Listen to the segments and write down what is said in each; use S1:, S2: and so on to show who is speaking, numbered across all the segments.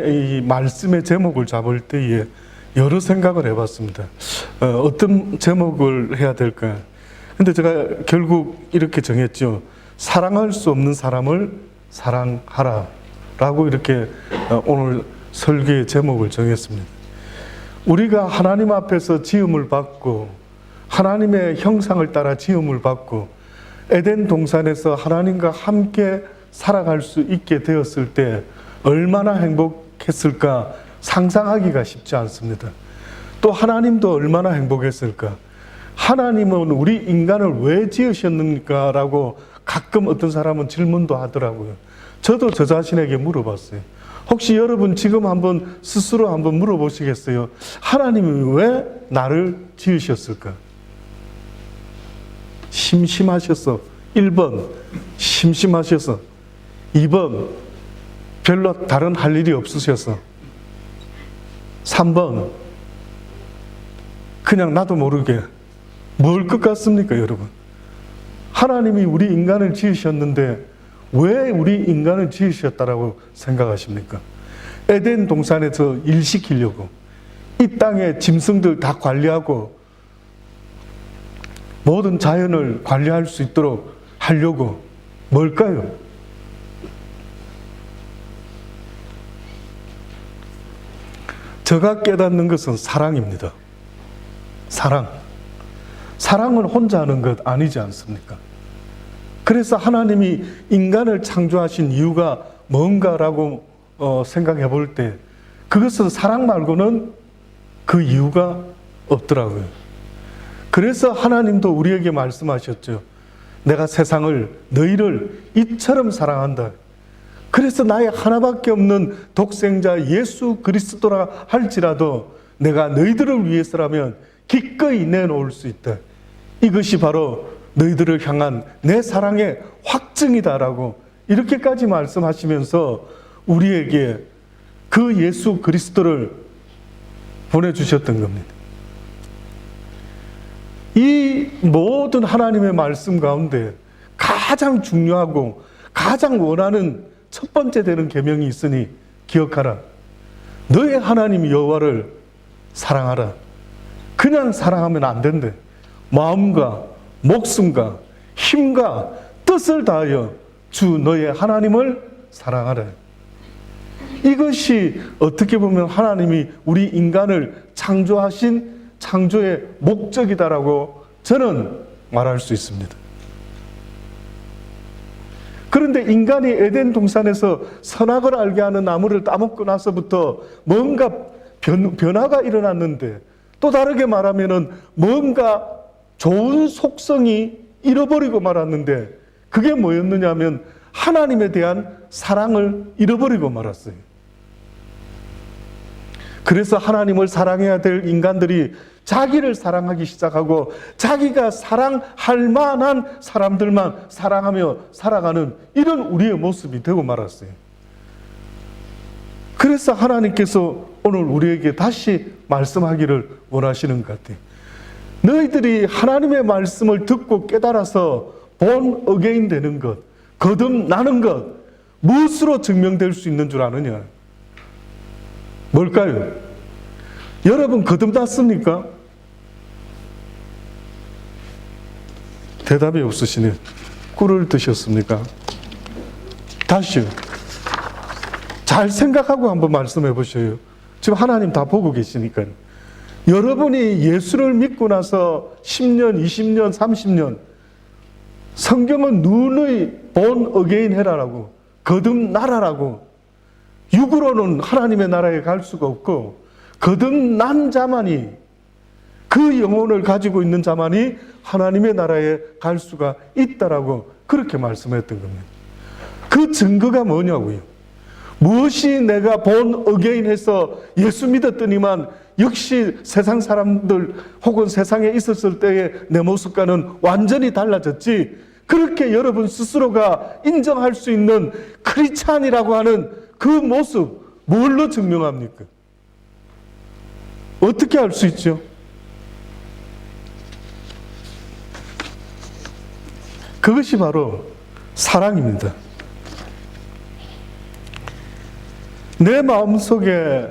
S1: 이 말씀의 제목을 잡을 때에 여러 생각을 해봤습니다. 어떤 제목을 해야 될까? 근데 제가 결국 이렇게 정했죠. 사랑할 수 없는 사람을 사랑하라 라고 이렇게 오늘 설교의 제목을 정했습니다. 우리가 하나님 앞에서 지음을 받고 하나님의 형상을 따라 지음을 받고 에덴 동산에서 하나님과 함께 살아갈 수 있게 되었을 때 얼마나 행복했을까 상상하기가 쉽지 않습니다. 또 하나님도 얼마나 행복했을까. 하나님은 우리 인간을 왜 지으셨는가 라고 가끔 어떤 사람은 질문도 하더라고요. 저도 저 자신에게 물어봤어요. 혹시 여러분 지금 한번 스스로 한번 물어보시겠어요? 하나님이 왜 나를 지으셨을까? 심심하셔서 1번 심심하셔서 2번 별로 다른 할 일이 없으셔서 3번 그냥 나도 모르게 뭘 것 같습니까 여러분? 하나님이 우리 인간을 지으셨는데 왜 우리 인간을 지으셨다라고 생각하십니까? 에덴 동산에서 일 시키려고 이 땅의 짐승들 다 관리하고 모든 자연을 관리할 수 있도록 하려고 뭘까요? 제가 깨닫는 것은 사랑입니다. 사랑. 사랑은 혼자 하는 것 아니지 않습니까? 그래서 하나님이 인간을 창조하신 이유가 뭔가라고 생각해 볼 때 그것은 사랑 말고는 그 이유가 없더라고요. 그래서 하나님도 우리에게 말씀하셨죠. 내가 세상을 너희를 이처럼 사랑한다. 그래서 나의 하나밖에 없는 독생자 예수 그리스도라 할지라도 내가 너희들을 위해서라면 기꺼이 내놓을 수 있다. 이것이 바로 너희들을 향한 내 사랑의 확증이다라고 이렇게까지 말씀하시면서 우리에게 그 예수 그리스도를 보내주셨던 겁니다. 이 모든 하나님의 말씀 가운데 가장 중요하고 가장 원하는 첫 번째 되는 계명이 있으니 기억하라. 너의 하나님 여호와를 사랑하라. 그냥 사랑하면 안 된대. 마음과 목숨과 힘과 뜻을 다하여 주 너의 하나님을 사랑하라. 이것이 어떻게 보면 하나님이 우리 인간을 창조하신 창조의 목적이다라고 저는 말할 수 있습니다. 그런데 인간이 에덴 동산에서 선악을 알게 하는 나무를 따먹고 나서부터 뭔가 변화가 일어났는데 또 다르게 말하면은 뭔가 좋은 속성이 잃어버리고 말았는데 그게 뭐였느냐 하면 하나님에 대한 사랑을 잃어버리고 말았어요. 그래서 하나님을 사랑해야 될 인간들이 자기를 사랑하기 시작하고 자기가 사랑할 만한 사람들만 사랑하며 살아가는 이런 우리의 모습이 되고 말았어요. 그래서 하나님께서 오늘 우리에게 다시 말씀하기를 원하시는 것 같아요. 너희들이 하나님의 말씀을 듣고 깨달아서 본 어게인 되는 것, 거듭나는 것, 무엇으로 증명될 수 있는 줄 아느냐? 뭘까요? 여러분 거듭났습니까? 대답이 없으시네. 꿀을 드셨습니까? 다시요. 잘 생각하고 한번 말씀해 보셔요. 지금 하나님 다 보고 계시니까요. 여러분이 예수를 믿고 나서 10년, 20년, 30년 성경은 누누이 본 어게인 해라라고 거듭나라라고 육으로는 하나님의 나라에 갈 수가 없고 거듭난 자만이 그 영혼을 가지고 있는 자만이 하나님의 나라에 갈 수가 있다라고 그렇게 말씀했던 겁니다. 그 증거가 뭐냐고요? 무엇이 내가 본 어게인해서 예수 믿었더니만 역시 세상 사람들 혹은 세상에 있었을 때의 내 모습과는 완전히 달라졌지 그렇게 여러분 스스로가 인정할 수 있는 크리스찬이라고 하는 그 모습 뭘로 증명합니까? 어떻게 알 수 있죠? 그것이 바로 사랑입니다. 내 마음속에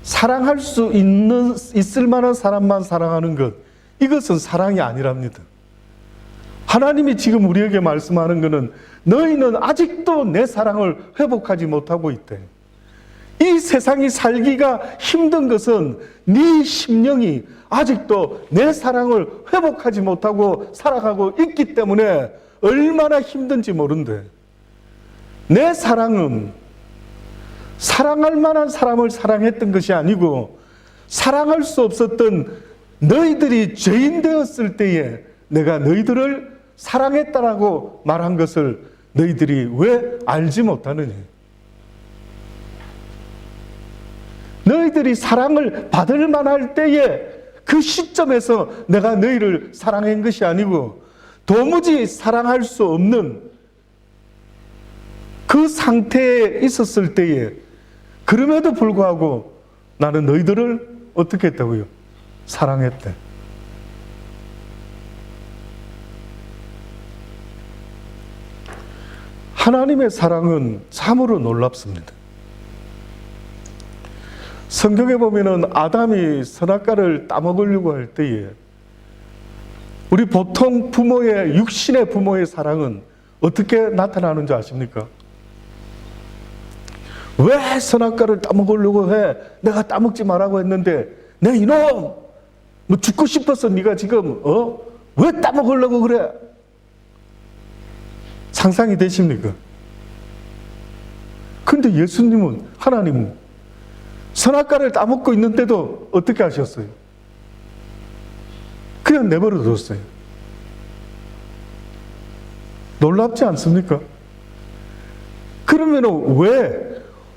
S1: 사랑할 수 있을 만한 사람만 사랑하는 것, 이것은 사랑이 아니랍니다. 하나님이 지금 우리에게 말씀하는 것은 너희는 아직도 내 사랑을 회복하지 못하고 있대. 이 세상이 살기가 힘든 것은 네 심령이 아직도 내 사랑을 회복하지 못하고 살아가고 있기 때문에 얼마나 힘든지 모른대. 내 사랑은 사랑할 만한 사람을 사랑했던 것이 아니고 사랑할 수 없었던 너희들이 죄인 되었을 때에 내가 너희들을 사랑했다라고 말한 것을 너희들이 왜 알지 못하느냐. 너희들이 사랑을 받을 만할 때에 그 시점에서 내가 너희를 사랑한 것이 아니고 도무지 사랑할 수 없는 그 상태에 있었을 때에 그럼에도 불구하고 나는 너희들을 어떻게 했다고요? 사랑했대. 하나님의 사랑은 참으로 놀랍습니다. 성경에 보면은 아담이 선악과를 따먹으려고 할 때에 우리 보통 부모의 육신의 부모의 사랑은 어떻게 나타나는 줄 아십니까? 왜 선악과를 따먹으려고 해? 내가 따먹지 말라고 했는데 내 이놈! 뭐 죽고 싶어서 네가 지금 왜 따먹으려고 그래? 상상이 되십니까? 근데 예수님은, 하나님은 선악과를 따먹고 있는데도 어떻게 하셨어요? 그냥 내버려 뒀어요. 놀랍지 않습니까? 그러면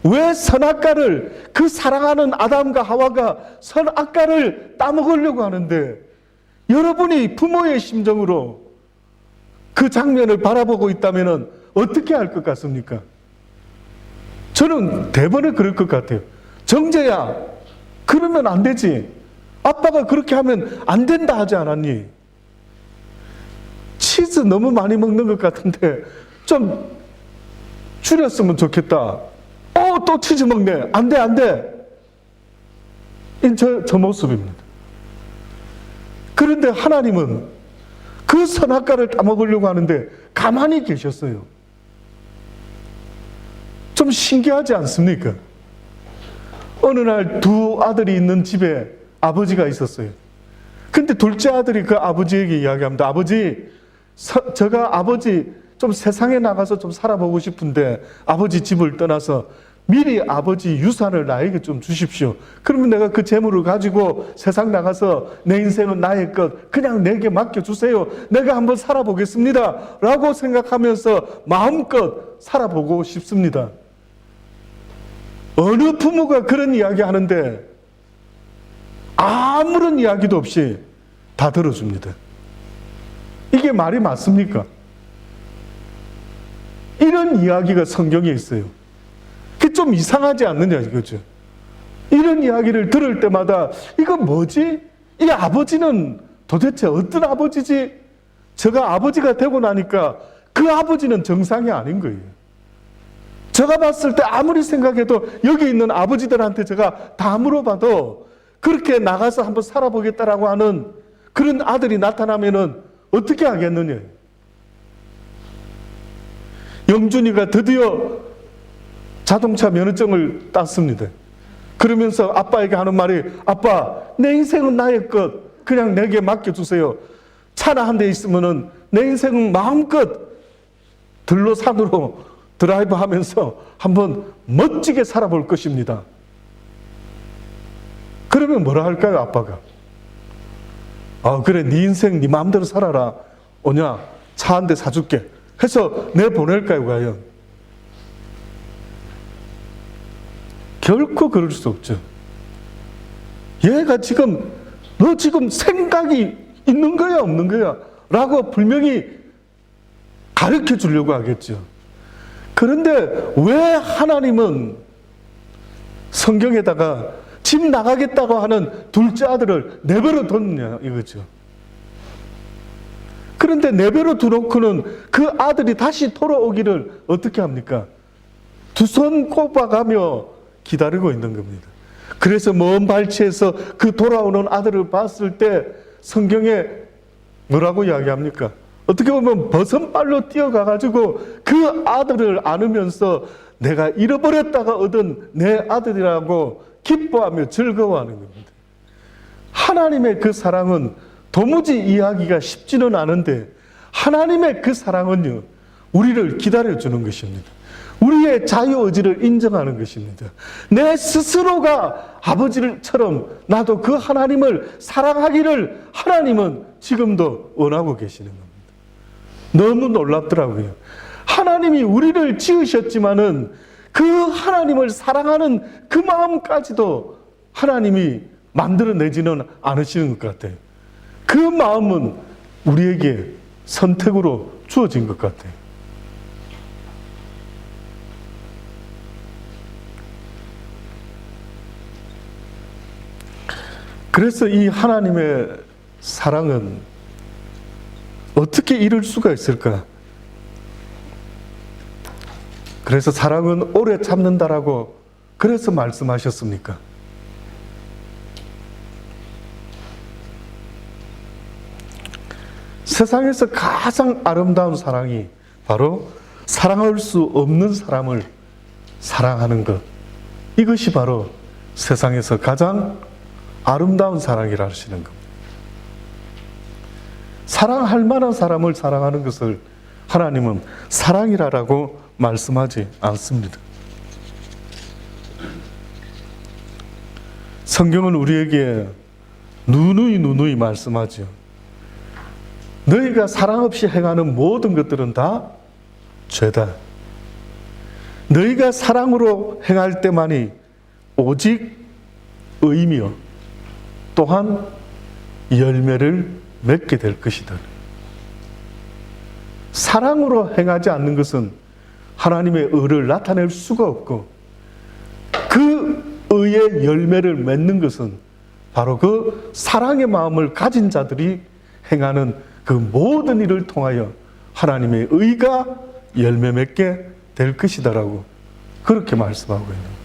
S1: 왜 선악과를, 그 사랑하는 아담과 하와가 선악과를 따먹으려고 하는데 여러분이 부모의 심정으로 그 장면을 바라보고 있다면 어떻게 할 것 같습니까? 저는 대번에 그럴 것 같아요. 정재야, 그러면 안 되지. 아빠가 그렇게 하면 안 된다 하지 않았니? 치즈 너무 많이 먹는 것 같은데 좀 줄였으면 좋겠다. 또 치즈 먹네. 안 돼, 안 돼. 저 모습입니다. 그런데 하나님은 그 선악과를 따먹으려고 하는데 가만히 계셨어요. 좀 신기하지 않습니까? 어느 날 두 아들이 있는 집에 아버지가 있었어요. 근데 둘째 아들이 그 아버지에게 이야기합니다. 아버지, 제가 아버지 좀 세상에 나가서 좀 살아보고 싶은데 아버지 집을 떠나서 미리 아버지 유산을 나에게 좀 주십시오. 그러면 내가 그 재물을 가지고 세상 나가서 내 인생은 나의 것 그냥 내게 맡겨주세요. 내가 한번 살아보겠습니다. 라고 생각하면서 마음껏 살아보고 싶습니다. 어느 부모가 그런 이야기 하는데 아무런 이야기도 없이 다 들어줍니다. 이게 말이 맞습니까? 이런 이야기가 성경에 있어요. 그게 좀 이상하지 않느냐 이거죠. 이런 이야기를 들을 때마다 이거 뭐지? 이 아버지는 도대체 어떤 아버지지? 제가 아버지가 되고 나니까 그 아버지는 정상이 아닌 거예요. 제가 봤을 때 아무리 생각해도 여기 있는 아버지들한테 제가 다 물어봐도 그렇게 나가서 한번 살아보겠다라고 하는 그런 아들이 나타나면은 어떻게 하겠느냐. 영준이가 드디어 자동차 면허증을 땄습니다. 그러면서 아빠에게 하는 말이 아빠, 내 인생은 나의 것 그냥 내게 맡겨주세요. 차나 한 대 있으면은 내 인생은 마음껏 들로 산으로 드라이브 하면서 한번 멋지게 살아볼 것입니다. 그러면 뭐라 할까요, 아빠가? 그래, 네 인생 네 마음대로 살아라. 오냐, 차 한 대 사줄게 해서 내보낼까요, 과연? 결코 그럴 수 없죠. 얘가 지금 너 지금 생각이 있는 거야 없는 거야? 라고 분명히 가르쳐 주려고 하겠죠. 그런데 왜 하나님은 성경에다가 집 나가겠다고 하는 둘째 아들을 내버려 뒀냐 이거죠. 그런데 내버려 두놓고는 그 아들이 다시 돌아오기를 어떻게 합니까? 두 손 꼽아가며 기다리고 있는 겁니다. 그래서 먼 발치에서 그 돌아오는 아들을 봤을 때 성경에 뭐라고 이야기합니까? 어떻게 보면 버선발로 뛰어가가지고 그 아들을 안으면서 내가 잃어버렸다가 얻은 내 아들이라고 기뻐하며 즐거워하는 겁니다. 하나님의 그 사랑은 도무지 이해하기가 쉽지는 않은데 하나님의 그 사랑은요, 우리를 기다려주는 것입니다. 우리의 자유의지를 인정하는 것입니다. 내 스스로가 아버지처럼 나도 그 하나님을 사랑하기를 하나님은 지금도 원하고 계시는 겁니다. 너무 놀랍더라고요. 하나님이 우리를 지으셨지만은 그 하나님을 사랑하는 그 마음까지도 하나님이 만들어내지는 않으시는 것 같아요. 그 마음은 우리에게 선택으로 주어진 것 같아요. 그래서 이 하나님의 사랑은 어떻게 이룰 수가 있을까? 그래서 사랑은 오래 참는다라고 그래서 말씀하셨습니까? 세상에서 가장 아름다운 사랑이 바로 사랑할 수 없는 사람을 사랑하는 것. 이것이 바로 세상에서 가장 아름다운 사랑이라 하시는 겁니다. 사랑할 만한 사람을 사랑하는 것을 하나님은 사랑이라고 말씀하지 않습니다. 성경은 우리에게 누누이 말씀하죠. 너희가 사랑 없이 행하는 모든 것들은 다 죄다. 너희가 사랑으로 행할 때만이 오직 의미요 또한 열매를 맺게 될 것이다. 사랑으로 행하지 않는 것은 하나님의 의를 나타낼 수가 없고 그 의의 열매를 맺는 것은 바로 그 사랑의 마음을 가진 자들이 행하는 그 모든 일을 통하여 하나님의 의가 열매 맺게 될 것이다라고 그렇게 말씀하고 있는 거예요.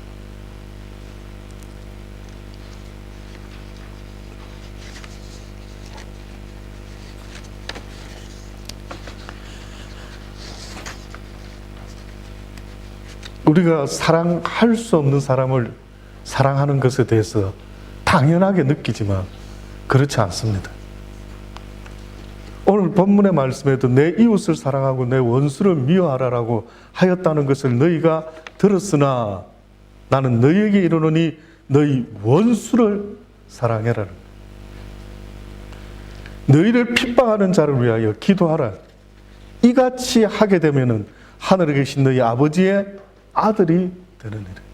S1: 우리가 사랑할 수 없는 사람을 사랑하는 것에 대해서 당연하게 느끼지만 그렇지 않습니다. 오늘 본문의 말씀에도 내 이웃을 사랑하고 내 원수를 미워하라라고 하였다는 것을 너희가 들었으나 나는 너희에게 이르노니 너희 원수를 사랑해라. 너희를 핍박하는 자를 위하여 기도하라. 이같이 하게 되면은 하늘에 계신 너희 아버지의 아들이 되느니라.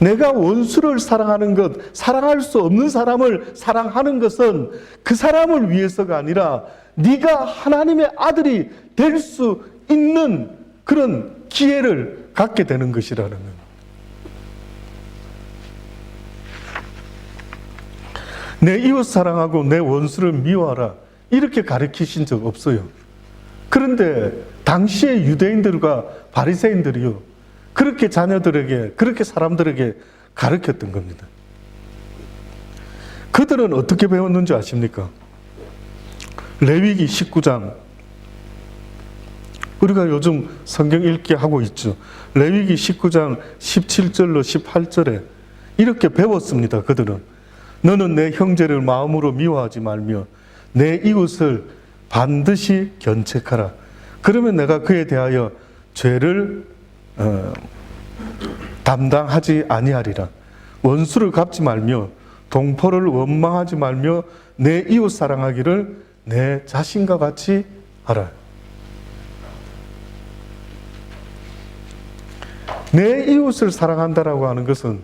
S1: 내가 원수를 사랑하는 것, 사랑할 수 없는 사람을 사랑하는 것은 그 사람을 위해서가 아니라 네가 하나님의 아들이 될 수 있는 그런 기회를 갖게 되는 것이라는 거예요. 내 이웃 사랑하고 내 원수를 미워하라 이렇게 가르치신 적 없어요. 그런데 당시의 유대인들과 바리새인들이요 그렇게 자녀들에게 그렇게 사람들에게 가르쳤던 겁니다. 그들은 어떻게 배웠는지 아십니까? 레위기 19장 우리가 요즘 성경 읽기 하고 있죠. 레위기 19장 17절로 18절에 이렇게 배웠습니다. 그들은 너는 내 형제를 마음으로 미워하지 말며 내 이웃을 반드시 견책하라. 그러면 내가 그에 대하여 죄를 담당하지 아니하리라. 원수를 갚지 말며 동포를 원망하지 말며 내 이웃 사랑하기를 내 자신과 같이 하라. 내 이웃을 사랑한다라고 하는 것은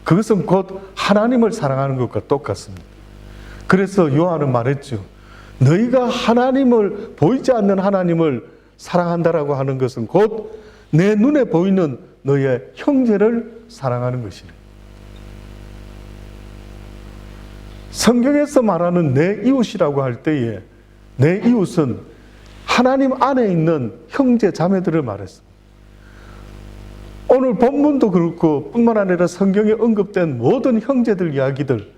S1: 그것은 곧 하나님을 사랑하는 것과 똑같습니다. 그래서 요한은 말했죠. 너희가 하나님을 보이지 않는 하나님을 사랑한다라고 하는 것은 곧 내 눈에 보이는 너의 형제를 사랑하는 것이네. 성경에서 말하는 내 이웃이라고 할 때에 내 이웃은 하나님 안에 있는 형제 자매들을 말했습니다. 오늘 본문도 그렇고 뿐만 아니라 성경에 언급된 모든 형제들 이야기들,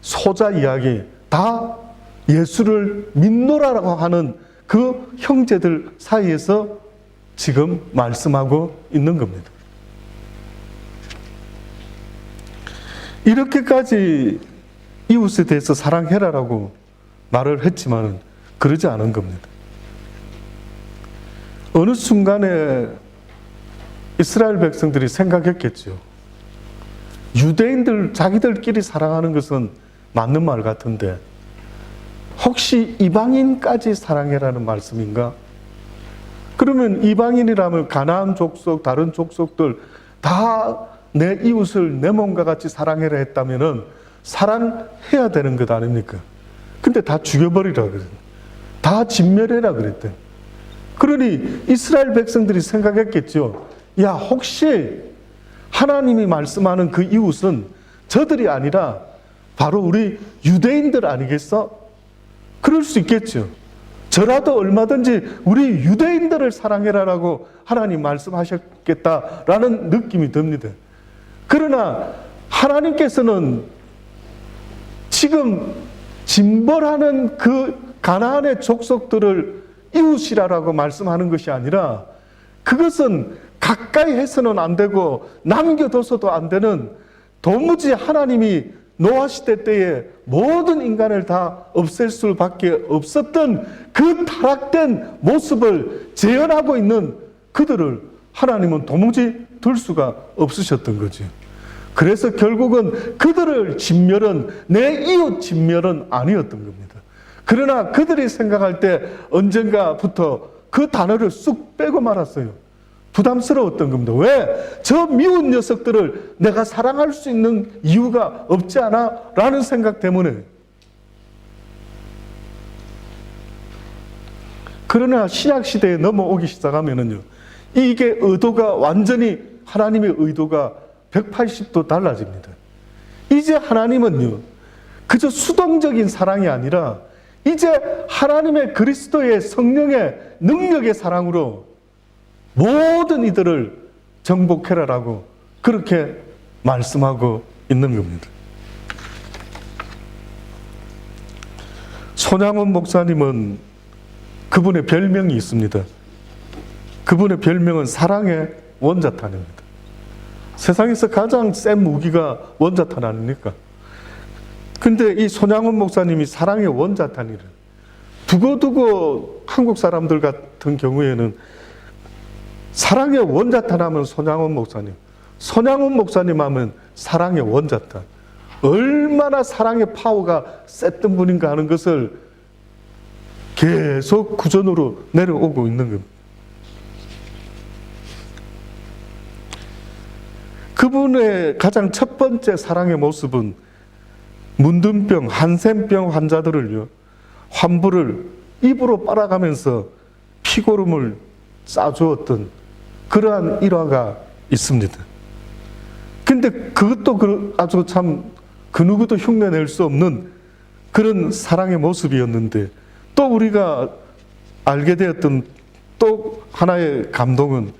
S1: 소자 이야기 다 예수를 믿노라라고 하는 그 형제들 사이에서 지금 말씀하고 있는 겁니다. 이렇게까지 이웃에 대해서 사랑해라라고 말을 했지만 그러지 않은 겁니다. 어느 순간에 이스라엘 백성들이 생각했겠죠. 유대인들 자기들끼리 사랑하는 것은 맞는 말 같은데 혹시 이방인까지 사랑해라는 말씀인가? 그러면 이방인이라면 가나안 족속, 다른 족속들 다 내 이웃을 내 몸과 같이 사랑해라 했다면은 사랑해야 되는 것 아닙니까? 근데 다 죽여버리라 그랬대. 다 진멸해라 그랬대. 그러니 이스라엘 백성들이 생각했겠죠. 야, 혹시 하나님이 말씀하는 그 이웃은 저들이 아니라 바로 우리 유대인들 아니겠어? 그럴 수 있겠죠. 저라도 얼마든지 우리 유대인들을 사랑해라라고 하나님 말씀하셨겠다라는 느낌이 듭니다. 그러나 하나님께서는 지금 진벌하는 그 가나안의 족속들을 이웃이라고 말씀하는 것이 아니라 그것은 가까이 해서는 안 되고 남겨둬서도 안 되는 도무지 하나님이 노아 시대 때에 모든 인간을 다 없앨 수밖에 없었던 그 타락된 모습을 재현하고 있는 그들을 하나님은 도무지 둘 수가 없으셨던 거지. 그래서 결국은 그들을 진멸은 내 이웃 진멸은 아니었던 겁니다. 그러나 그들이 생각할 때 언젠가부터 그 단어를 쑥 빼고 말았어요. 부담스러웠던 겁니다. 왜? 저 미운 녀석들을 내가 사랑할 수 있는 이유가 없지 않아? 라는 생각 때문에. 그러나 신약시대에 넘어오기 시작하면은요, 이게 의도가 완전히 하나님의 의도가 180도 달라집니다. 이제 하나님은요, 그저 수동적인 사랑이 아니라 이제 하나님의 그리스도의 성령의 능력의 사랑으로 모든 이들을 정복해라라고 그렇게 말씀하고 있는 겁니다. 손양원 목사님은 그분의 별명이 있습니다. 그분의 별명은 사랑의 원자탄입니다. 세상에서 가장 센 무기가 원자탄 아닙니까? 근데 이 손양원 목사님이 사랑의 원자탄이래. 두고두고 한국 사람들 같은 경우에는 사랑의 원자탄 하면 손양원 목사님, 손양원 목사님 하면 사랑의 원자탄. 얼마나 사랑의 파워가 셌던 분인가 하는 것을 계속 구전으로 내려오고 있는 겁니다. 그분의 가장 첫 번째 사랑의 모습은 문둥병, 한센병 환자들을요, 환부를 입으로 빨아가면서 피고름을 싸주었던 그러한 일화가 있습니다. 근데 그것도 아주 참 그 누구도 흉내낼 수 없는 그런 사랑의 모습이었는데, 또 우리가 알게 되었던 또 하나의 감동은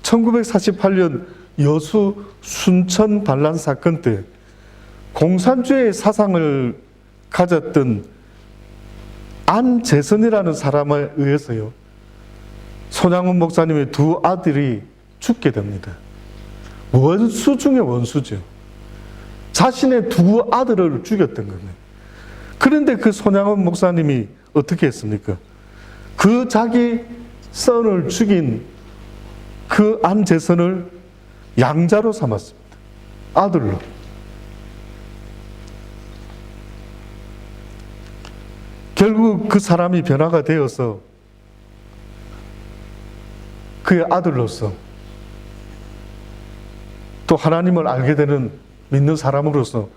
S1: 1948년 여수 순천 반란 사건 때 공산주의 사상을 가졌던 안재선이라는 사람에 의해서요, 손양원 목사님의 두 아들이 죽게 됩니다. 원수 중에 원수죠. 자신의 두 아들을 죽였던 겁니다. 그런데 그 손양원 목사님이 어떻게 했습니까? 그 자기 son을 죽인 그 안재선을 양자로 삼았습니다. 아들로. 결국 그 사람이 변화가 되어서 그의 아들로서 또 하나님을 알게 되는 믿는 사람으로서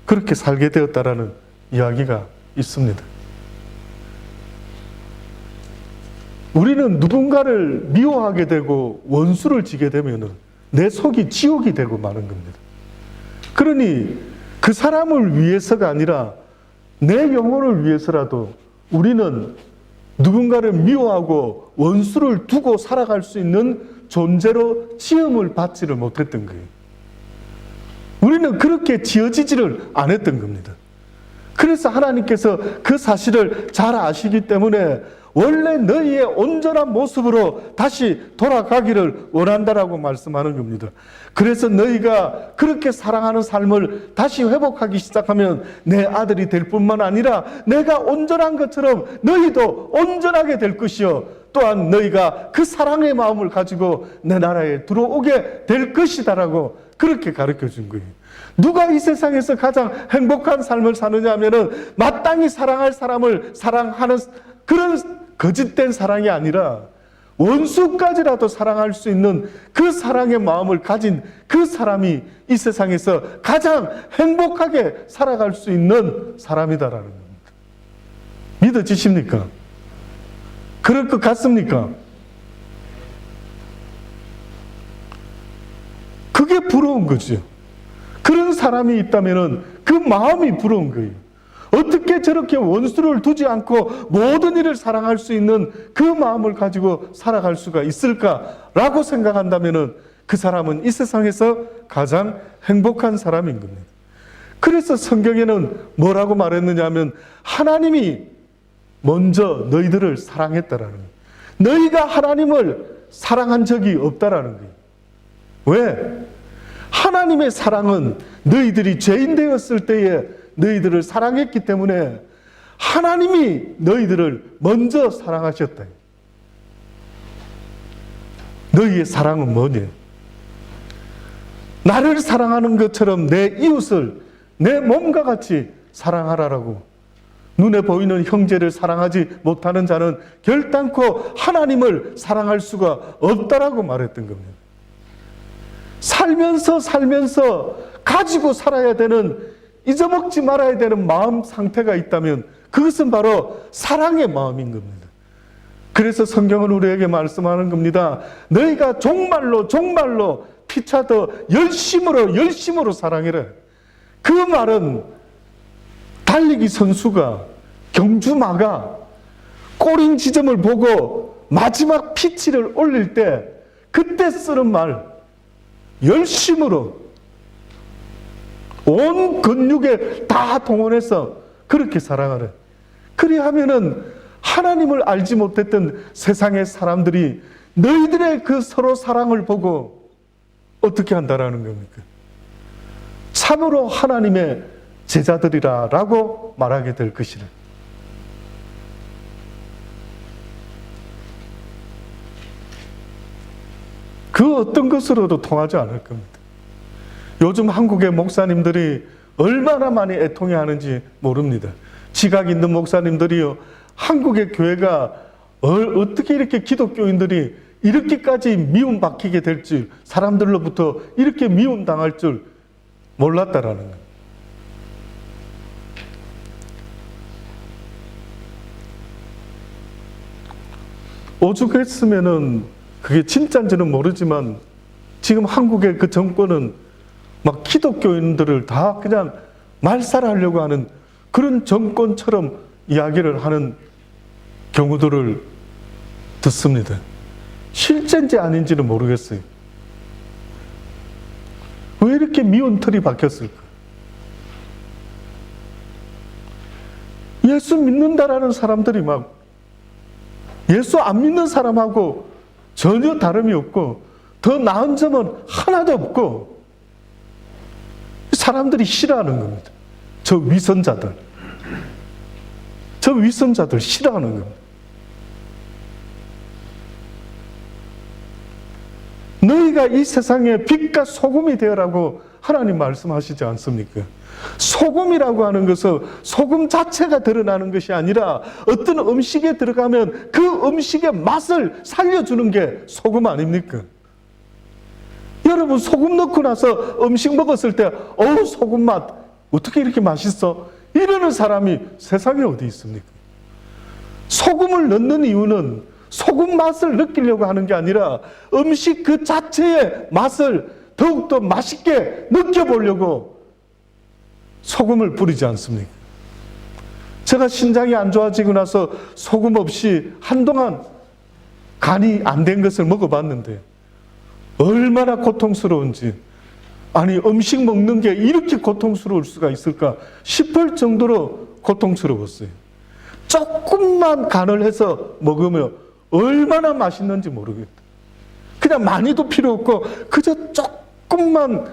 S1: 그렇게 살게 되었다라는 이야기가 있습니다. 우리는 누군가를 미워하게 되고 원수를 지게 되면 내 속이 지옥이 되고 마는 겁니다. 그러니 그 사람을 위해서가 아니라 내 영혼을 위해서라도 우리는 누군가를 미워하고 원수를 두고 살아갈 수 있는 존재로 지음을 받지를 못했던 거예요. 우리는 그렇게 지어지지를 않았던 겁니다. 그래서 하나님께서 그 사실을 잘 아시기 때문에 원래 너희의 온전한 모습으로 다시 돌아가기를 원한다라고 말씀하는 겁니다. 그래서 너희가 그렇게 사랑하는 삶을 다시 회복하기 시작하면 내 아들이 될 뿐만 아니라 내가 온전한 것처럼 너희도 온전하게 될 것이요, 또한 너희가 그 사랑의 마음을 가지고 내 나라에 들어오게 될 것이다라고 그렇게 가르쳐 준 거예요. 누가 이 세상에서 가장 행복한 삶을 사느냐 하면은 마땅히 사랑할 사람을 사랑하는 그런 거짓된 사랑이 아니라 원수까지라도 사랑할 수 있는 그 사랑의 마음을 가진 그 사람이 이 세상에서 가장 행복하게 살아갈 수 있는 사람이다라는 겁니다. 믿어지십니까? 그럴 것 같습니까? 그게 부러운 거죠. 그런 사람이 있다면 그 마음이 부러운 거예요. 어떻게 저렇게 원수를 두지 않고 모든 일을 사랑할 수 있는 그 마음을 가지고 살아갈 수가 있을까라고 생각한다면 그 사람은 이 세상에서 가장 행복한 사람인 겁니다. 그래서 성경에는 뭐라고 말했느냐 하면 하나님이 먼저 너희들을 사랑했다라는 거예요. 너희가 하나님을 사랑한 적이 없다라는 거예요. 왜? 하나님의 사랑은 너희들이 죄인 되었을 때에 너희들을 사랑했기 때문에 하나님이 너희들을 먼저 사랑하셨다. 너희의 사랑은 뭐냐? 나를 사랑하는 것처럼 내 이웃을 내 몸과 같이 사랑하라라고. 눈에 보이는 형제를 사랑하지 못하는 자는 결단코 하나님을 사랑할 수가 없다라고 말했던 겁니다. 살면서 가지고 살아야 되는, 잊어먹지 말아야 되는 마음 상태가 있다면 그것은 바로 사랑의 마음인 겁니다. 그래서 성경은 우리에게 말씀하는 겁니다. 너희가 정말로 피차더 열심으로 사랑해라. 그 말은 달리기 선수가, 경주마가 꼬린 지점을 보고 마지막 피치를 올릴 때 그때 쓰는 말, 열심으로 온 근육에 다 동원해서 그렇게 사랑하래. 그리하면은 하나님을 알지 못했던 세상의 사람들이 너희들의 그 서로 사랑을 보고 어떻게 한다라는 겁니까? 참으로 하나님의 제자들이라 라고 말하게 될 것이라. 그 어떤 것으로도 통하지 않을 겁니다. 요즘 한국의 목사님들이 얼마나 많이 애통해 하는지 모릅니다. 지각 있는 목사님들이요, 한국의 교회가 어떻게 이렇게 기독교인들이 이렇게까지 미움받히게 될 줄, 사람들로부터 이렇게 미움당할 줄 몰랐다라는 거예요. 오죽했으면은 그게 진짜인지는 모르지만 지금 한국의 그 정권은 막 기독교인들을 다 그냥 말살하려고 하는 그런 정권처럼 이야기를 하는 경우들을 듣습니다. 실제인지 아닌지는 모르겠어요. 왜 이렇게 미운 털이 박혔을까? 예수 믿는다라는 사람들이 막 예수 안 믿는 사람하고 전혀 다름이 없고 더 나은 점은 하나도 없고 사람들이 싫어하는 겁니다. 저 위선자들 싫어하는 겁니다. 너희가 이 세상에 빛과 소금이 되어라고 하나님 말씀하시지 않습니까? 소금이라고 하는 것은 소금 자체가 드러나는 것이 아니라 어떤 음식에 들어가면 그 음식의 맛을 살려주는 게 소금 아닙니까? 여러분, 소금 넣고 나서 음식 먹었을 때 어우, 소금 맛 어떻게 이렇게 맛있어? 이러는 사람이 세상에 어디 있습니까? 소금을 넣는 이유는 소금 맛을 느끼려고 하는 게 아니라 음식 그 자체의 맛을 더욱더 맛있게 느껴보려고 소금을 뿌리지 않습니까? 제가 신장이 안 좋아지고 나서 소금 없이 한동안 간이 안 된 것을 먹어봤는데 얼마나 고통스러운지, 아니 음식 먹는 게 이렇게 고통스러울 수가 있을까 싶을 정도로 고통스러웠어요. 조금만 간을 해서 먹으면 얼마나 맛있는지 모르겠다. 그냥 많이도 필요 없고 그저 조금만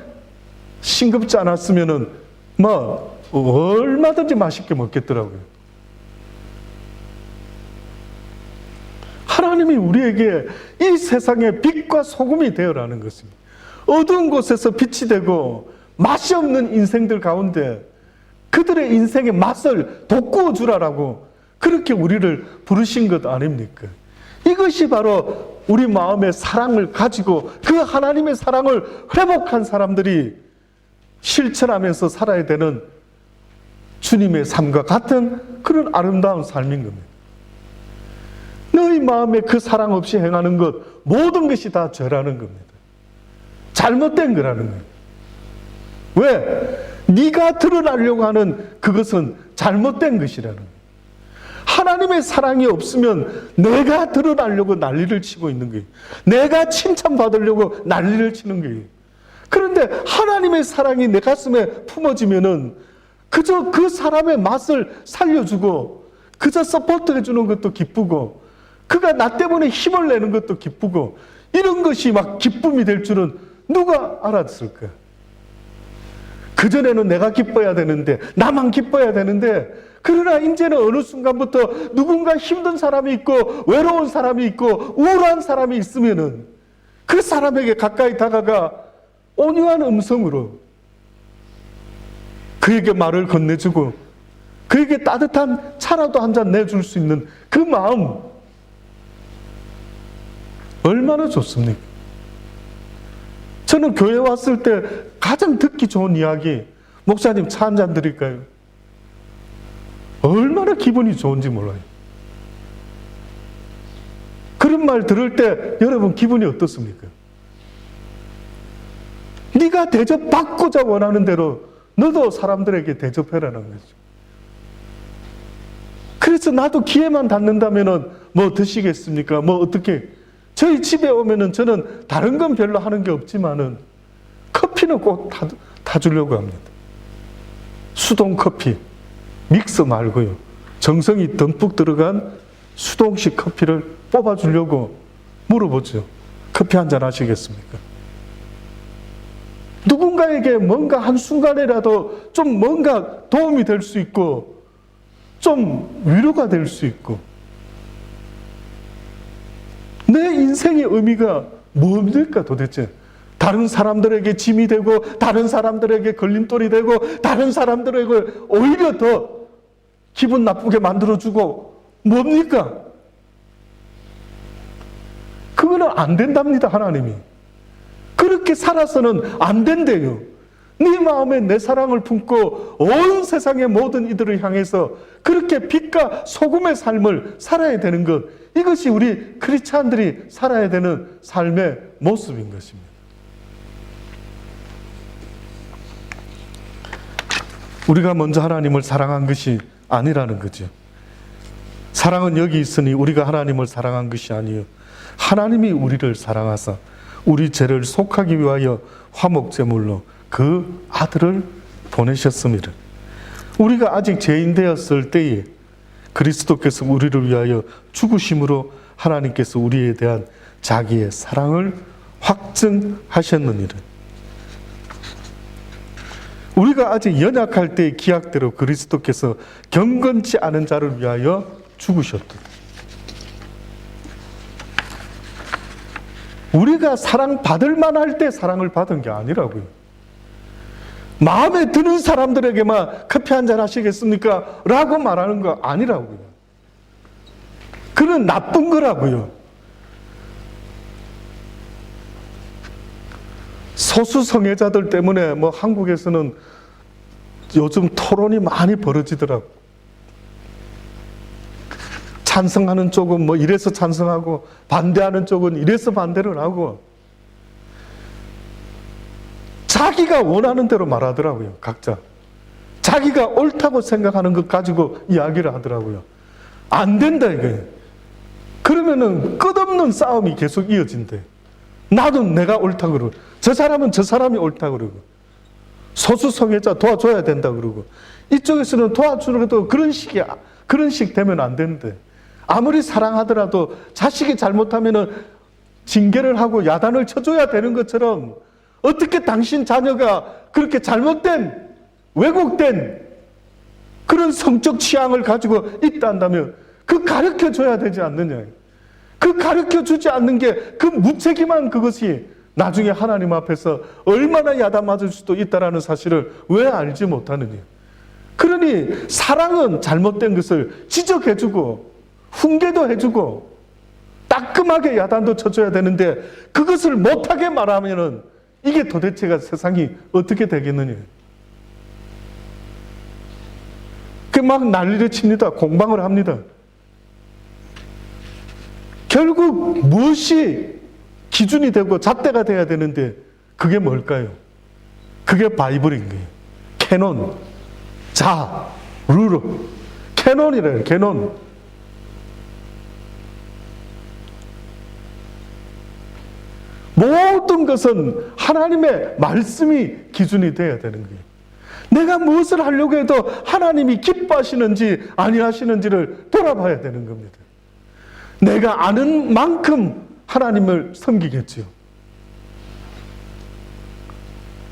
S1: 싱겁지 않았으면은 뭐 얼마든지 맛있게 먹겠더라고요. 하나님이 우리에게 이 세상의 빛과 소금이 되어라는 것입니다. 어두운 곳에서 빛이 되고 맛이 없는 인생들 가운데 그들의 인생의 맛을 돋구어 주라라고 그렇게 우리를 부르신 것 아닙니까? 이것이 바로 우리 마음의 사랑을 가지고 그 하나님의 사랑을 회복한 사람들이 실천하면서 살아야 되는 주님의 삶과 같은 그런 아름다운 삶인 겁니다. 너희 마음에 그 사랑 없이 행하는 것 모든 것이 다 죄라는 겁니다. 잘못된 거라는 거예요. 왜? 네가 드러나려고 하는 그것은 잘못된 것이라는 거예요. 하나님의 사랑이 없으면 내가 드러나려고 난리를 치고 있는 거예요. 내가 칭찬받으려고 난리를 치는 거예요. 그런데 하나님의 사랑이 내 가슴에 품어지면은 그저 그 사람의 맛을 살려주고 그저 서포트해 주는 것도 기쁘고 그가 나 때문에 힘을 내는 것도 기쁘고 이런 것이 막 기쁨이 될 줄은 누가 알았을까? 그전에는 내가 기뻐야 되는데 나만 기뻐야 되는데 그러나 이제는 어느 순간부터 누군가 힘든 사람이 있고 외로운 사람이 있고 우울한 사람이 있으면은 그 사람에게 가까이 다가가 온유한 음성으로 그에게 말을 건네주고 그에게 따뜻한 차라도 한 잔 내줄 수 있는 그 마음 얼마나 좋습니까? 저는 교회 왔을 때 가장 듣기 좋은 이야기, 목사님 차 한 잔 드릴까요? 얼마나 기분이 좋은지 몰라요. 그런 말 들을 때 여러분 기분이 어떻습니까? 네가 대접받고자 원하는 대로 너도 사람들에게 대접해라는 거죠. 그래서 나도 기회만 닿는다면 뭐 드시겠습니까? 뭐 어떻게? 저희 집에 오면은 저는 다른 건 별로 하는 게 없지만은 커피는 꼭 타주려고 합니다. 수동 커피, 믹서 말고요. 정성이 듬뿍 들어간 수동식 커피를 뽑아주려고 물어보죠. 커피 한 잔 하시겠습니까? 누군가에게 뭔가 한순간이라도 좀 뭔가 도움이 될 수 있고 좀 위로가 될 수 있고 내 인생의 의미가 뭡니까 도대체? 다른 사람들에게 짐이 되고 다른 사람들에게 걸림돌이 되고 다른 사람들에게 오히려 더 기분 나쁘게 만들어주고 뭡니까? 그거는 안 된답니다. 하나님이. 그렇게 살아서는 안 된대요. 네 마음에 내 사랑을 품고 온 세상의 모든 이들을 향해서 그렇게 빛과 소금의 삶을 살아야 되는 것, 이것이 우리 크리스찬들이 살아야 되는 삶의 모습인 것입니다. 우리가 먼저 하나님을 사랑한 것이 아니라는 거죠. 사랑은 여기 있으니 우리가 하나님을 사랑한 것이 아니요 하나님이 우리를 사랑하사 우리 죄를 속하기 위하여 화목제물로 그 아들을 보내셨습니다. 우리가 아직 죄인 되었을 때에 그리스도께서 우리를 위하여 죽으심으로 하나님께서 우리에 대한 자기의 사랑을 확증하셨느니라. 우리가 아직 연약할 때의 기약대로 그리스도께서 경건치 않은 자를 위하여 죽으셨다. 우리가 사랑받을 만할 때 사랑을 받은 게 아니라고요. 마음에 드는 사람들에게만 커피 한잔 하시겠습니까? 라고 말하는 거 아니라고요. 그건 나쁜 거라고요. 소수 성애자들 때문에 뭐 한국에서는 요즘 토론이 많이 벌어지더라고. 찬성하는 쪽은 뭐 이래서 찬성하고 반대하는 쪽은 이래서 반대를 하고 자기가 원하는 대로 말하더라고요. 각자. 자기가 옳다고 생각하는 것 가지고 이야기를 하더라고요. 안 된다 이거예요. 그러면은 끝없는 싸움이 계속 이어진대. 나도 내가 옳다 그러고, 저 사람은 저 사람이 옳다 그러고, 소수성애자 도와줘야 된다 그러고, 이쪽에서는 도와주려도 그런 식 되면 안 되는데, 아무리 사랑하더라도 자식이 잘못하면은 징계를 하고 야단을 쳐줘야 되는 것처럼, 어떻게 당신 자녀가 그렇게 잘못된, 왜곡된 그런 성적 취향을 가지고 있다 한다면 그 가르쳐 줘야 되지 않느냐. 그 가르쳐 주지 않는 게 그 무책임한 그것이 나중에 하나님 앞에서 얼마나 야단 맞을 수도 있다는 사실을 왜 알지 못하느냐. 그러니 사랑은 잘못된 것을 지적해주고 훈계도 해주고 따끔하게 야단도 쳐줘야 되는데, 그것을 못하게 말하면은 이게 도대체가 세상이 어떻게 되겠느냐. 막 난리를 칩니다. 공방을 합니다. 결국 무엇이 기준이 되고 잣대가 돼야 되는데 그게 뭘까요? 그게 바이블인 거예요. 캐논, 루르, 캐논이래요. 캐논. 모든 것은 하나님의 말씀이 기준이 돼야 되는 거예요. 내가 무엇을 하려고 해도 하나님이 기뻐하시는지 아니하시는지를 돌아봐야 되는 겁니다. 내가 아는 만큼 하나님을 섬기겠지요.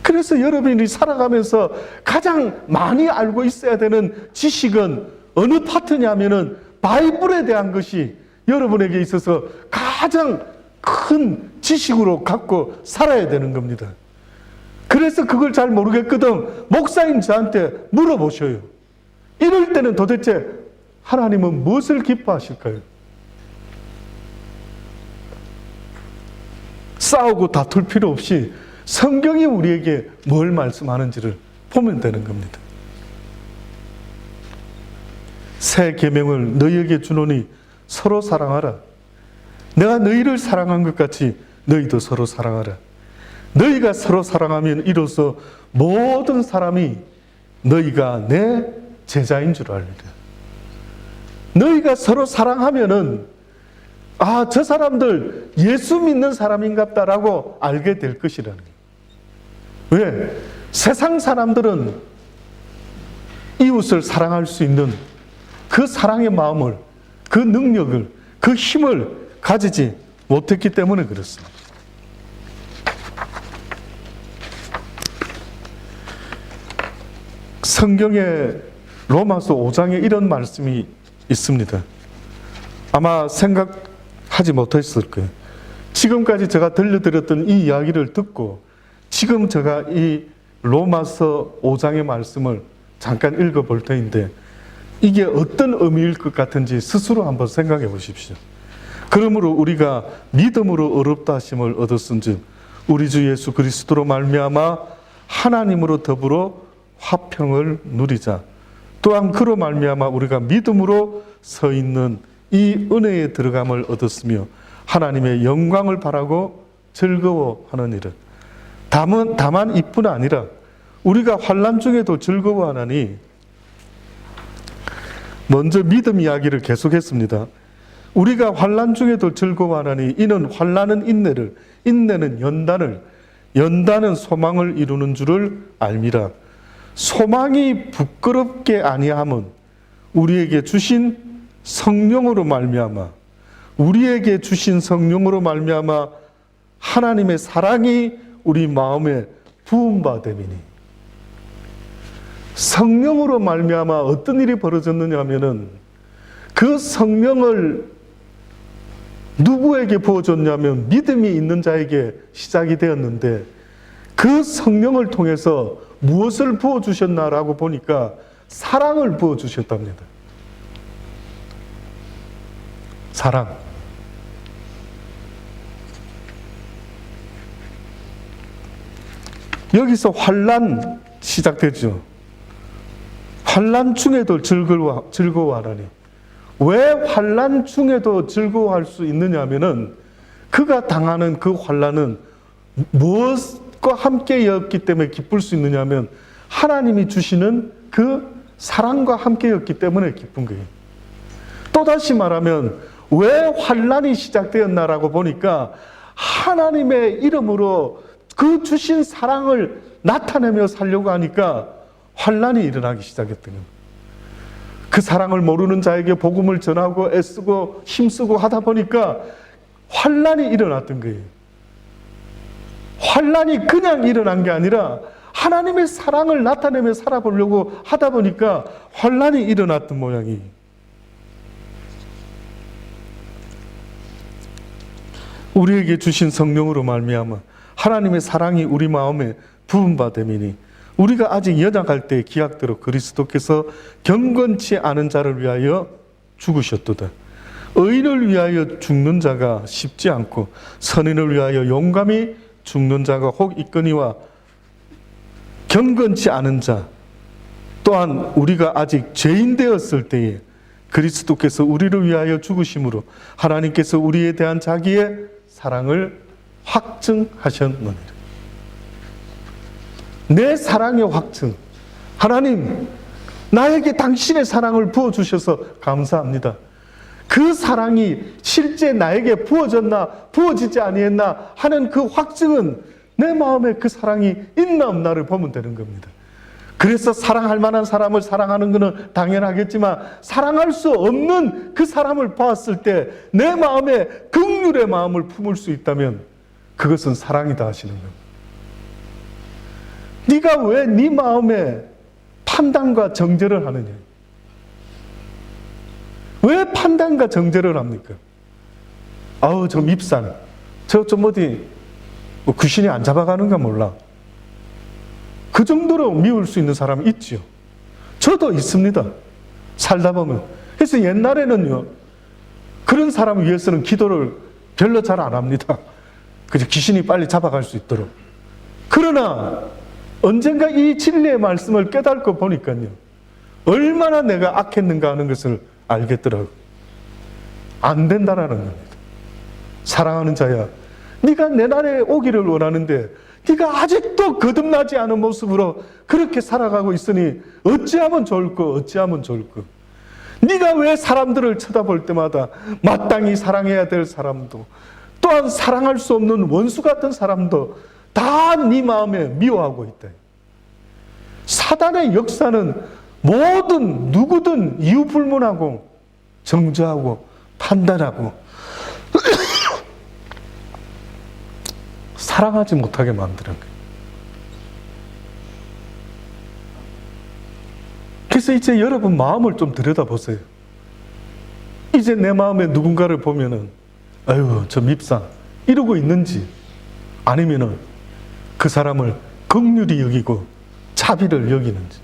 S1: 그래서 여러분이 살아가면서 가장 많이 알고 있어야 되는 지식은 어느 파트냐면은 바이블에 대한 것이 여러분에게 있어서 가장 큰 지식으로 갖고 살아야 되는 겁니다. 그래서 그걸 잘 모르겠거든 목사님 저한테 물어보셔요. 이럴 때는 도대체 하나님은 무엇을 기뻐하실까요? 싸우고 다툴 필요 없이 성경이 우리에게 뭘 말씀하는지를 보면 되는 겁니다. 새 계명을 너희에게 주노니 서로 사랑하라. 내가 너희를 사랑한 것 같이 너희도 서로 사랑하라. 너희가 서로 사랑하면 이로써 모든 사람이 너희가 내 제자인 줄 알리라. 너희가 서로 사랑하면은 저 사람들 예수 믿는 사람인갑다라고 알게 될 것이라는 거예요. 왜? 세상 사람들은 이웃을 사랑할 수 있는 그 사랑의 마음을, 그 능력을, 그 힘을 가지지 못했기 때문에 그렇습니다. 성경에 로마서 5장에 이런 말씀이 있습니다. 아마 생각하지 못했을 거예요. 지금까지 제가 들려드렸던 이 이야기를 듣고 지금 제가 이 로마서 5장의 말씀을 잠깐 읽어볼 터인데 이게 어떤 의미일 것 같은지 스스로 한번 생각해 보십시오. 그러므로 우리가 믿음으로 의롭다 하심을 얻었은즉 우리 주 예수 그리스도로 말미암아 하나님으로 더불어 화평을 누리자. 또한 그로 말미암아 우리가 믿음으로 서 있는 이 은혜에 들어감을 얻었으며 하나님의 영광을 바라고 즐거워하느니라. 다만 이뿐 아니라 우리가 환난 중에도 즐거워하나니, 먼저 믿음 이야기를 계속했습니다. 우리가 환난 중에도 즐거워하나니 이는 환난은 인내를, 인내는 연단은 소망을 이루는 줄을 알미라. 소망이 부끄럽게 아니함은 우리에게 주신 성령으로 말미암아 하나님의 사랑이 우리 마음에 부은 바 됨이니. 성령으로 말미암아 어떤 일이 벌어졌느냐 하면은 그 성령을 누구에게 부어줬냐면 믿음이 있는 자에게 시작이 되었는데, 그 성령을 통해서 무엇을 부어주셨나라고 보니까 사랑을 부어주셨답니다. 사랑. 여기서 환난 시작되죠. 환난 중에도 즐거워하라니. 왜 환난 중에도 즐거워할 수 있느냐 하면은 그가 당하는 그 환난은 무엇과 함께였기 때문에 기쁠 수 있느냐 하면 하나님이 주시는 그 사랑과 함께였기 때문에 기쁜 거예요. 또다시 말하면 왜 환난이 시작되었나라고 보니까 하나님의 이름으로 그 주신 사랑을 나타내며 살려고 하니까 환난이 일어나기 시작했던 겁니다. 그 사랑을 모르는 자에게 복음을 전하고 애쓰고 힘쓰고 하다 보니까 환난이 일어났던 거예요. 환난이 그냥 일어난 게 아니라 하나님의 사랑을 나타내며 살아보려고 하다 보니까 환난이 일어났던 모양이에요. 우리에게 주신 성령으로 말미암아 하나님의 사랑이 우리 마음에 부음받음이니 우리가 아직 연약할 때 기약대로 그리스도께서 경건치 않은 자를 위하여 죽으셨도다. 의인을 위하여 죽는 자가 쉽지 않고 선인을 위하여 용감히 죽는 자가 혹 있거니와 경건치 않은 자 또한 우리가 아직 죄인 되었을 때에 그리스도께서 우리를 위하여 죽으심으로 하나님께서 우리에 대한 자기의 사랑을 확증하셨느니라. 내 사랑의 확증. 하나님, 나에게 당신의 사랑을 부어주셔서 감사합니다. 그 사랑이 실제 나에게 부어졌나 부어지지 아니했나 하는 그 확증은 내 마음에 그 사랑이 있나 없나를 보면 되는 겁니다. 그래서 사랑할 만한 사람을 사랑하는 것은 당연하겠지만 사랑할 수 없는 그 사람을 봤을 때 내 마음에 긍휼의 마음을 품을 수 있다면 그것은 사랑이다 하시는 겁니다. 네가 왜 네 마음에 판단과 정죄를 하느냐? 왜 판단과 정죄를 합니까? 아우 저 밉상, 저 좀 어디 뭐 귀신이 안 잡아가는가 몰라. 그 정도로 미울 수 있는 사람이 있지요. 저도 있습니다. 살다 보면. 그래서 옛날에는요, 그런 사람을 위해서는 기도를 별로 잘 안 합니다. 그저 귀신이 빨리 잡아갈 수 있도록. 그러나 언젠가 이 진리의 말씀을 깨닫고 보니까요, 얼마나 내가 악했는가 하는 것을 알겠더라고요. 안 된다라는 겁니다. 사랑하는 자야, 네가 내 날에 오기를 원하는데 네가 아직도 거듭나지 않은 모습으로 그렇게 살아가고 있으니 어찌하면 좋을까? 어찌하면 좋을까? 네가 왜 사람들을 쳐다볼 때마다 마땅히 사랑해야 될 사람도 또한 사랑할 수 없는 원수 같은 사람도 다 네 마음에 미워하고 있다. 사단의 역사는 모든 누구든 이유 불문하고 정죄하고 판단하고 사랑하지 못하게 만드는 거예요. 그래서 이제 여러분 마음을 좀 들여다보세요. 이제 내 마음에 누군가를 보면은 아유 저 밉상 이러고 있는지 아니면은 그 사람을 긍휼히 여기고 자비를 여기는지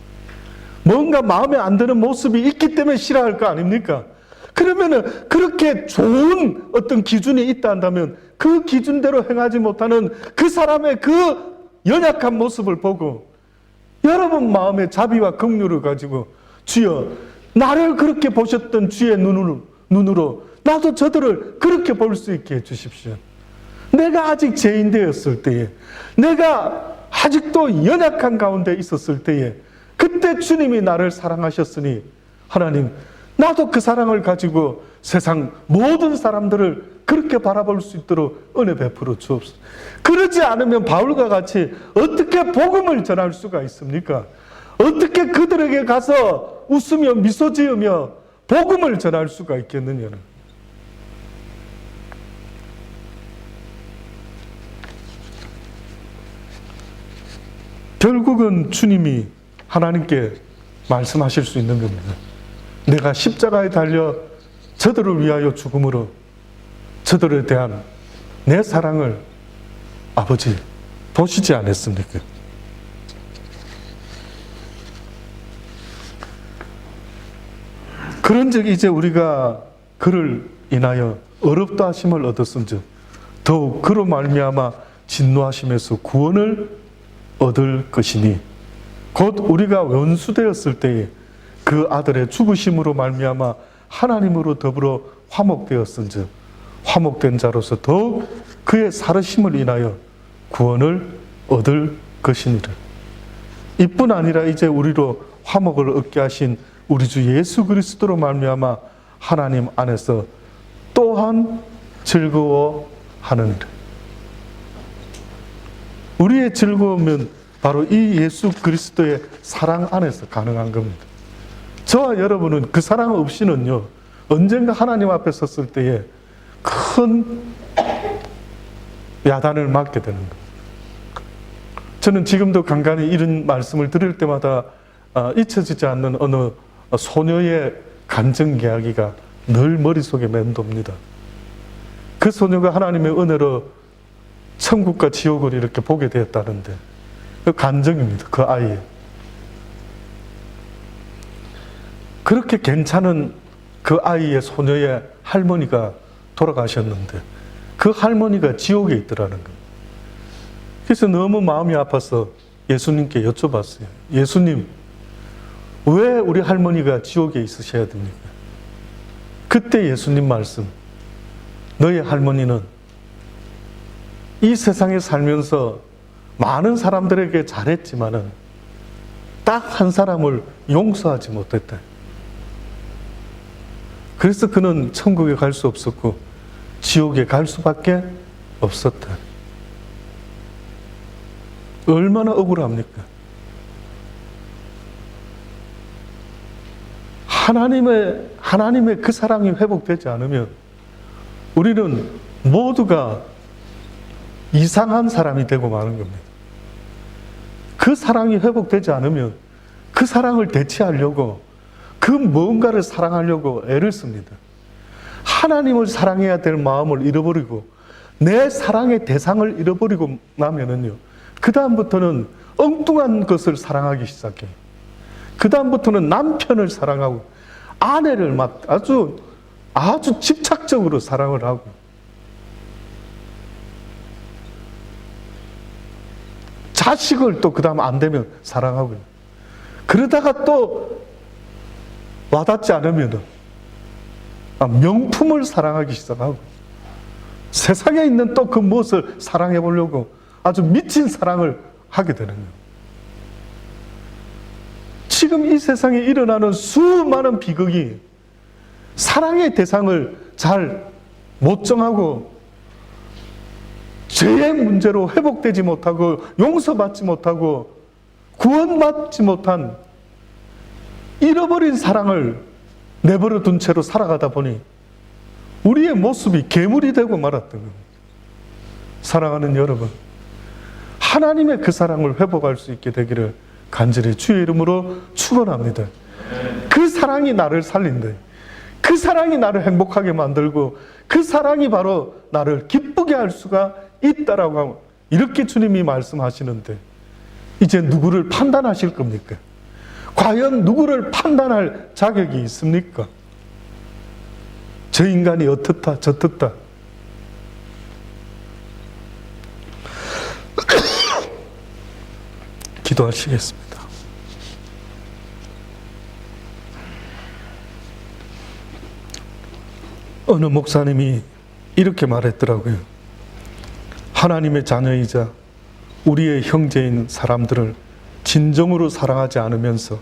S1: 뭔가 마음에 안 드는 모습이 있기 때문에 싫어할 거 아닙니까? 그러면은 그렇게 좋은 어떤 기준이 있다 한다면 그 기준대로 행하지 못하는 그 사람의 그 연약한 모습을 보고 여러분 마음에 자비와 긍휼을 가지고 주여 나를 그렇게 보셨던 주의 눈으로 나도 저들을 그렇게 볼 수 있게 해주십시오. 내가 아직 죄인 되었을 때에 내가 아직도 연약한 가운데 있었을 때에 그때 주님이 나를 사랑하셨으니 하나님 나도 그 사랑을 가지고 세상 모든 사람들을 그렇게 바라볼 수 있도록 은혜 베풀어 주옵소서. 그러지 않으면 바울과 같이 어떻게 복음을 전할 수가 있습니까? 어떻게 그들에게 가서 웃으며 미소 지으며 복음을 전할 수가 있겠느냐는. 결국은 주님이 하나님께 말씀하실 수 있는 겁니다. 내가 십자가에 달려 저들을 위하여 죽음으로 저들에 대한 내 사랑을 아버지 보시지 않았습니까? 그런즉 이제 우리가 그를 인하여 어렵다 하심을 얻었은즉 더욱 그로 말미암아 진노하심에서 구원을 얻을 것이니 곧 우리가 원수되었을 때에 그 아들의 죽으심으로 말미암아 하나님으로 더불어 화목되었은즉 화목된 자로서 더욱 그의 살으심을 인하여 구원을 얻을 것이니라. 이뿐 아니라 이제 우리로 화목을 얻게 하신 우리 주 예수 그리스도로 말미암아 하나님 안에서 또한 즐거워하느니라. 우리의 즐거움은 바로 이 예수 그리스도의 사랑 안에서 가능한 겁니다. 저와 여러분은 그 사랑 없이는요, 언젠가 하나님 앞에 섰을 때에 큰 야단을 맞게 되는 겁니다. 저는 지금도 간간히 이런 말씀을 들을 때마다 잊혀지지 않는 어느 소녀의 간증 이야기가 늘 머릿속에 맴돕니다. 그 소녀가 하나님의 은혜로 천국과 지옥을 이렇게 보게 되었다는데, 그 간증입니다. 그 아이의. 그렇게 괜찮은 그 아이의 소녀의 할머니가 돌아가셨는데 그 할머니가 지옥에 있더라는 거예요. 그래서 너무 마음이 아파서 예수님께 여쭤봤어요. 예수님, 왜 우리 할머니가 지옥에 있으셔야 됩니까? 그때 예수님 말씀, 너의 할머니는 이 세상에 살면서 많은 사람들에게 잘했지만은 딱 한 사람을 용서하지 못했다. 그래서 그는 천국에 갈 수 없었고 지옥에 갈 수밖에 없었다. 얼마나 억울합니까? 하나님의 그 사랑이 회복되지 않으면 우리는 모두가 이상한 사람이 되고 마는 겁니다. 그 사랑이 회복되지 않으면 그 사랑을 대체하려고 그 뭔가를 사랑하려고 애를 씁니다. 하나님을 사랑해야 될 마음을 잃어버리고 내 사랑의 대상을 잃어버리고 나면은요, 그 다음부터는 엉뚱한 것을 사랑하기 시작해요. 그 다음부터는 남편을 사랑하고 아내를 막 아주 집착적으로 사랑을 하고, 자식을 또 그 다음 안 되면 사랑하고요. 그러다가 또 와닿지 않으면 명품을 사랑하기 시작하고, 세상에 있는 또 그 무엇을 사랑해 보려고 아주 미친 사랑을 하게 되는 거예요. 지금 이 세상에 일어나는 수많은 비극이 사랑의 대상을 잘 못 정하고 죄의 문제로 회복되지 못하고 용서받지 못하고 구원받지 못한 잃어버린 사랑을 내버려 둔 채로 살아가다 보니 우리의 모습이 괴물이 되고 말았던 겁니다. 사랑하는 여러분, 하나님의 그 사랑을 회복할 수 있게 되기를 간절히 주의 이름으로 축원합니다. 그 사랑이 나를 살린다. 그 사랑이 나를 행복하게 만들고 그 사랑이 바로 나를 기쁘게 할 수가 있다라고 하고, 이렇게 주님이 말씀하시는데 이제 누구를 판단하실 겁니까? 과연 누구를 판단할 자격이 있습니까? 저 인간이 어떻다 저떻다. 기도하시겠습니다. 어느 목사님이 이렇게 말했더라고요. 하나님의 자녀이자 우리의 형제인 사람들을 진정으로 사랑하지 않으면서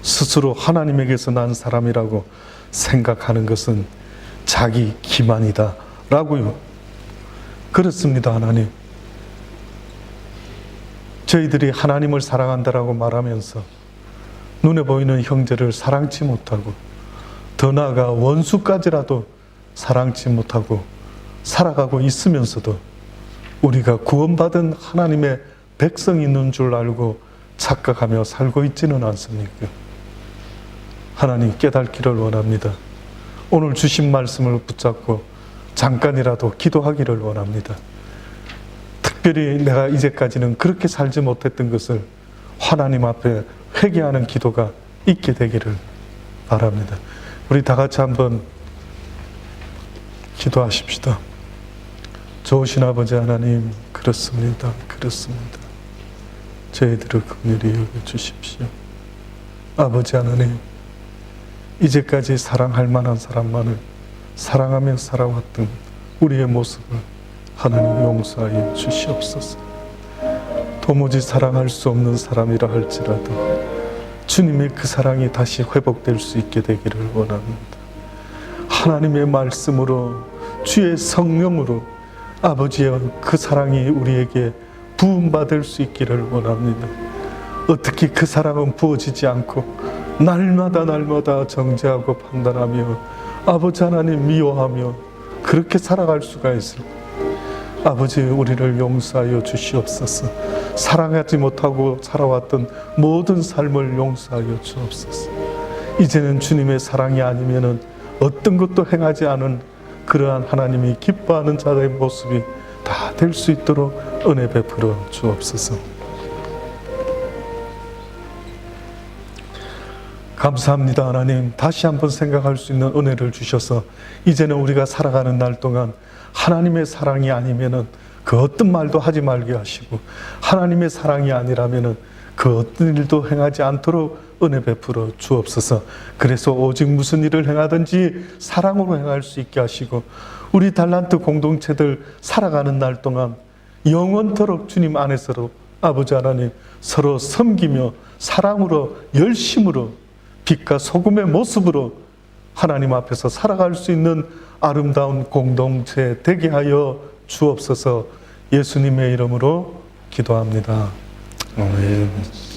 S1: 스스로 하나님에게서 난 사람이라고 생각하는 것은 자기 기만이다 라고요. 그렇습니다. 하나님, 저희들이 하나님을 사랑한다라고 말하면서 눈에 보이는 형제를 사랑치 못하고 더 나아가 원수까지라도 사랑치 못하고 살아가고 있으면서도 우리가 구원받은 하나님의 백성이 있는 줄 알고 착각하며 살고 있지는 않습니까? 하나님, 깨닫기를 원합니다. 오늘 주신 말씀을 붙잡고 잠깐이라도 기도하기를 원합니다. 특별히 내가 이제까지는 그렇게 살지 못했던 것을 하나님 앞에 회개하는 기도가 있게 되기를 바랍니다. 우리 다 같이 한번 기도하십시다. 좋으신 아버지 하나님, 그렇습니다. 저희들을 긍휼히 여겨주십시오. 아버지 하나님, 이제까지 사랑할 만한 사람만을 사랑하며 살아왔던 우리의 모습을 하나님 용서하여 주시옵소서. 도무지 사랑할 수 없는 사람이라 할지라도 주님의 그 사랑이 다시 회복될 수 있게 되기를 원합니다. 하나님의 말씀으로, 주의 성령으로 아버지여 그 사랑이 우리에게 부음받을 수 있기를 원합니다. 어떻게 그 사랑은 부어지지 않고 날마다 정죄하고 판단하며 아버지 하나님 미워하며 그렇게 살아갈 수가 있을까? 아버지, 우리를 용서하여 주시옵소서. 사랑하지 못하고 살아왔던 모든 삶을 용서하여 주옵소서. 이제는 주님의 사랑이 아니면은 어떤 것도 행하지 않은 그러한 하나님이 기뻐하는 자의 모습이 다 될 수 있도록 은혜 베풀어 주옵소서. 감사합니다. 하나님, 다시 한번 생각할 수 있는 은혜를 주셔서 이제는 우리가 살아가는 날 동안 하나님의 사랑이 아니면은 그 어떤 말도 하지 말게 하시고, 하나님의 사랑이 아니라면은 그 어떤 일도 행하지 않도록 은혜 베풀어 주옵소서. 그래서 오직 무슨 일을 행하든지 사랑으로 행할 수 있게 하시고, 우리 달란트 공동체들 살아가는 날 동안 영원토록 주님 안에서로 아버지 하나님 서로 섬기며 사랑으로 열심으로 빛과 소금의 모습으로 하나님 앞에서 살아갈 수 있는 아름다운 공동체 되게 하여 주옵소서. 예수님의 이름으로 기도합니다. 아멘.